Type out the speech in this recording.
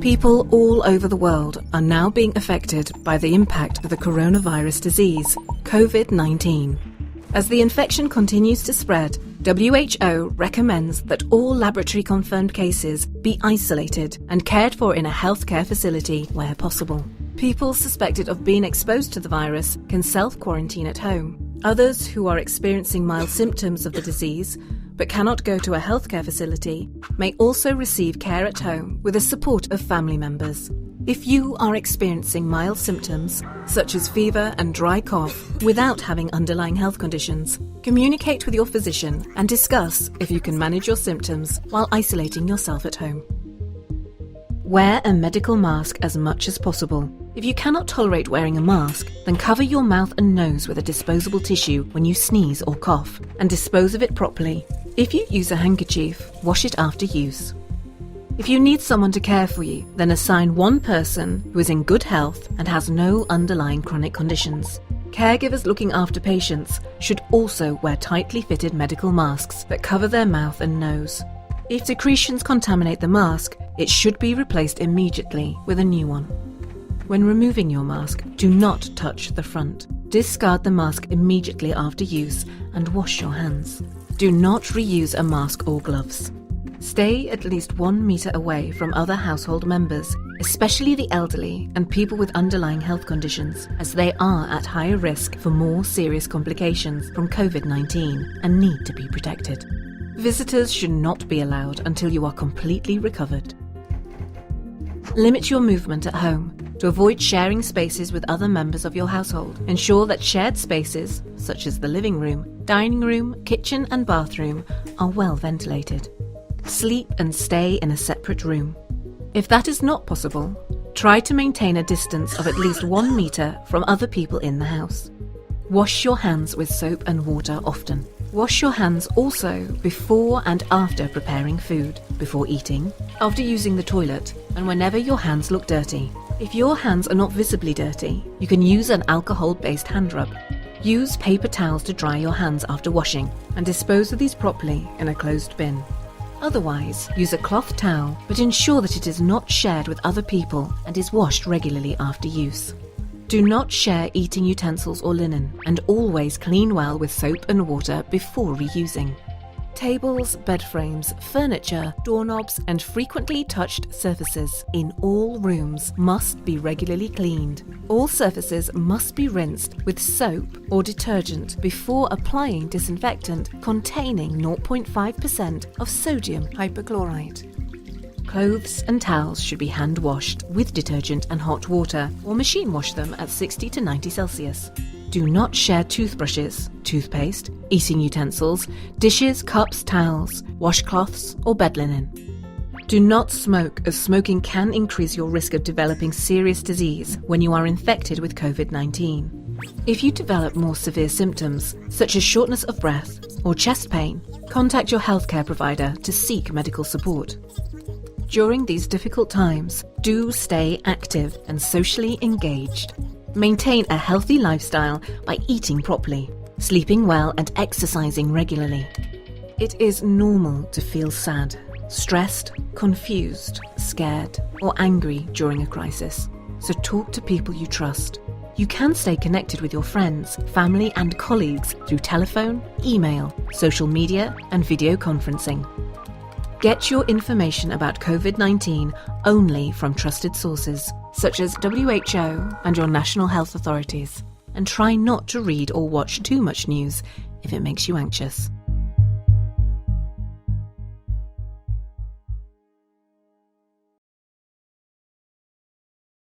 People all over the world are now being affected by the impact of the coronavirus disease, COVID-19. As the infection continues to spread, WHO recommends that all laboratory-confirmed cases be isolated and cared for in a healthcare facility where possible. People suspected of being exposed to the virus can self-quarantine at home. Others who are experiencing mild symptoms of the disease but cannot go to a healthcare facility may also receive care at home with the support of family members. If you are experiencing mild symptoms, such as fever and dry cough, without having underlying health conditions, communicate with your physician and discuss if you can manage your symptoms while isolating yourself at home. Wear a medical mask as much as possible. If you cannot tolerate wearing a mask, then cover your mouth and nose with a disposable tissue when you sneeze or cough, and dispose of it properly. If you use a handkerchief, wash it after use. If you need someone to care for you, then assign one person who is in good health and has no underlying chronic conditions. Caregivers looking after patients should also wear tightly fitted medical masks that cover their mouth and nose. If secretions contaminate the mask, it should be replaced immediately with a new one. When removing your mask, do not touch the front. Discard the mask immediately after use and wash your hands. Do not reuse a mask or gloves. Stay at least 1 meter away from other household members, especially the elderly and people with underlying health conditions, as they are at higher risk for more serious complications from COVID-19 and need to be protected. Visitors should not be allowed until you are completely recovered. Limit your movement at home. To avoid sharing spaces with other members of your household, ensure that shared spaces, such as the living room, dining room, kitchen and bathroom, are well ventilated. Sleep and stay in a separate room. If that is not possible, try to maintain a distance of at least 1 meter from other people in the house. Wash your hands with soap and water often. Wash your hands also before and after preparing food, before eating, after using the toilet, and whenever your hands look dirty. If your hands are not visibly dirty, you can use an alcohol-based hand rub. Use paper towels to dry your hands after washing and dispose of these properly in a closed bin. Otherwise, use a cloth towel, but ensure that it is not shared with other people and is washed regularly after use. Do not share eating utensils or linen, and always clean well with soap and water before reusing. Tables, bed frames, furniture, doorknobs, and frequently touched surfaces in all rooms must be regularly cleaned. All surfaces must be rinsed with soap or detergent before applying disinfectant containing 0.5% of sodium hypochlorite. Clothes and towels should be hand washed with detergent and hot water, or machine wash them at 60 to 90 Celsius. Do not share toothbrushes, toothpaste, eating utensils, dishes, cups, towels, washcloths, or bed linen. Do not smoke, as smoking can increase your risk of developing serious disease when you are infected with COVID-19. If you develop more severe symptoms, such as shortness of breath or chest pain, contact your healthcare provider to seek medical support. During these difficult times, do stay active and socially engaged. Maintain a healthy lifestyle by eating properly, sleeping well and exercising regularly. It is normal to feel sad, stressed, confused, scared, or angry during a crisis. So talk to people you trust. You can stay connected with your friends, family and colleagues through telephone, email, social media and video conferencing. Get your information about COVID-19 only from trusted sources, such as WHO and your national health authorities, and try not to read or watch too much news if it makes you anxious.